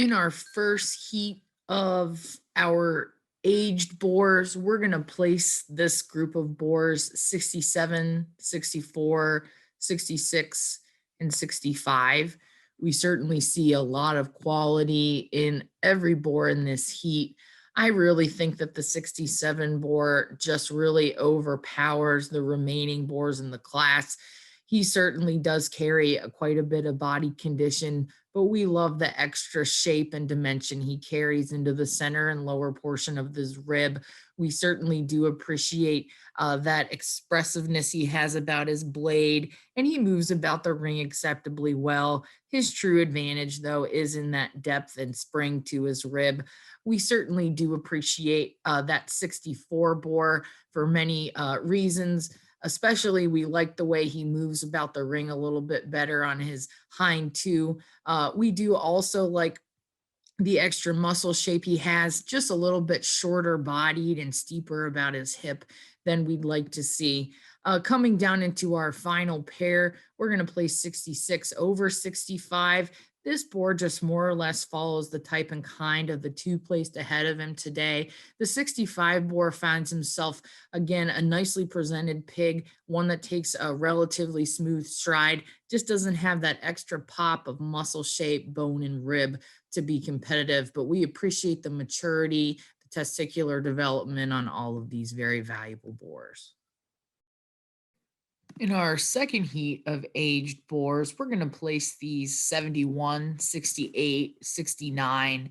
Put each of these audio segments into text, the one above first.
In our first heat of our aged boars, we're going to place this group of boars 67, 64, 66, and 65. We certainly see a lot of quality in every boar in this heat. I really think that the 67 boar just really overpowers the remaining boars in the class. He certainly does carry quite a bit of body condition, but we love the extra shape and dimension he carries into the center and lower portion of his rib. We certainly do appreciate that expressiveness he has about his blade, and he moves about the ring acceptably well. His true advantage, though, is in that depth and spring to his rib. We certainly do appreciate that 64 bore for many reasons. Especially, we like the way he moves about the ring a little bit better on his hind two. We do also like the extra muscle shape he has, just a little bit shorter bodied and steeper about his hip than we'd like to see. Coming down into our final pair, we're going to place 66 over 65. This board just more or less follows the type and kind of the two placed ahead of him today. The 65 boar finds himself, again, a nicely presented pig, one that takes a relatively smooth stride, just doesn't have that extra pop of muscle shape, bone, and rib to be competitive, but we appreciate the maturity, the testicular development on all of these very valuable boars. In our second heat of aged boars, we're going to place these 71, 68, 69,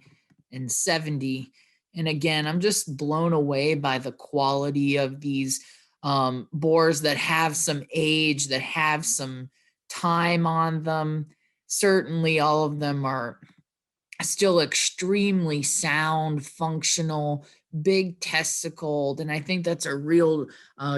and 70. And again, I'm just blown away by the quality of these boars that have some age, that have some time on them. Certainly, all of them are still extremely sound, functional, big testicled. And I think that's a real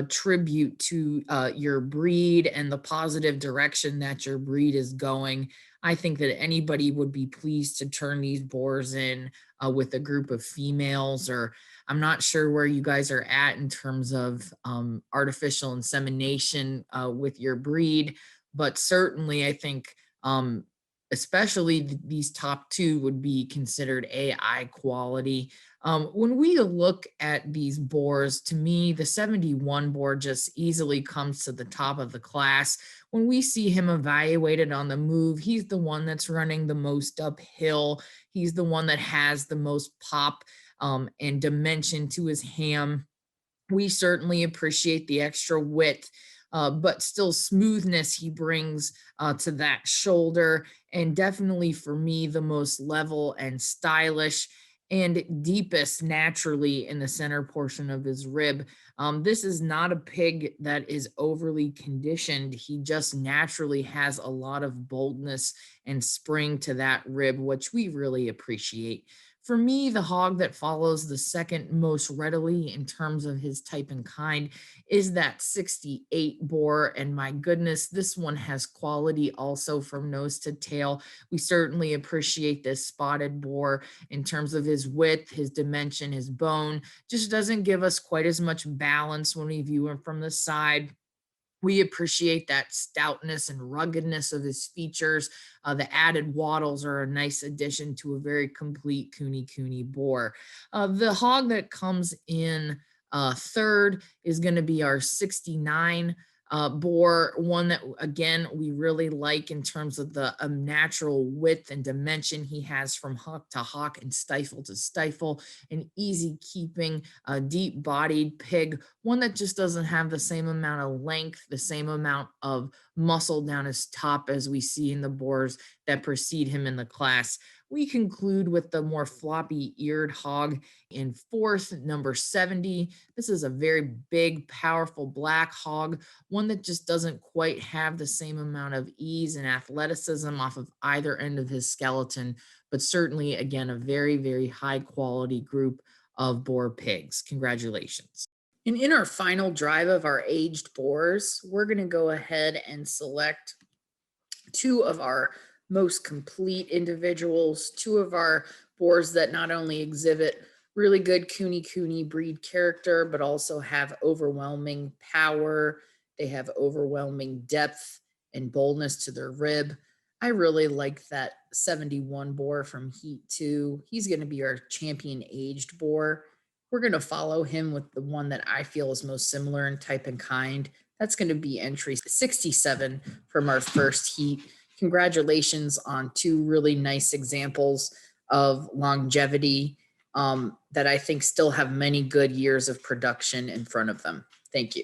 tribute to your breed and the positive direction that your breed is going. I think that anybody would be pleased to turn these boars in with a group of females, or I'm not sure where you guys are at in terms of artificial insemination with your breed, but certainly I think especially these top two would be considered AI quality. When we look at these boars, to me, the 71 boar just easily comes to the top of the class. When we see him evaluated on the move, he's the one that's running the most uphill. He's the one that has the most pop and dimension to his ham. We certainly appreciate the extra width, but still smoothness he brings to that shoulder. And definitely for me, the most level and stylish and deepest naturally in the center portion of his rib. This is not a pig that is overly conditioned. He just naturally has a lot of boldness and spring to that rib, which we really appreciate. For me, the hog that follows the second most readily in terms of his type and kind is that 68 boar. And my goodness, this one has quality also from nose to tail. We certainly appreciate this spotted boar in terms of his width, his dimension, his bone. Just doesn't give us quite as much balance when we view him from the side. We appreciate that stoutness and ruggedness of his features. The added wattles are a nice addition to a very complete cooney boar. The hog that comes in third is going to be our 69 boar, one that, again, we really like in terms of the natural width and dimension he has from hock to hock and stifle to stifle, an easy keeping, deep bodied pig, one that just doesn't have the same amount of length, the same amount of muscle down his top as we see in the boars that precede him in the class. We conclude with the more floppy eared hog in fourth, number 70. This is a very big, powerful black hog, one that just doesn't quite have the same amount of ease and athleticism off of either end of his skeleton, but certainly, again, a very, very high quality group of boar pigs. Congratulations. And in our final drive of our aged boars, we're going to go ahead and select two of our most complete individuals, two of our boars that not only exhibit really good cooney breed character, but also have overwhelming power. They have overwhelming depth and boldness to their rib. I really like that 71 boar from heat 2. He's going to be our champion aged boar. We're going to follow him with the one that I feel is most similar in type and kind. That's going to be entry 67 from our first heat. Congratulations on 2 really nice examples of longevity that I think still have many good years of production in front of them. Thank you.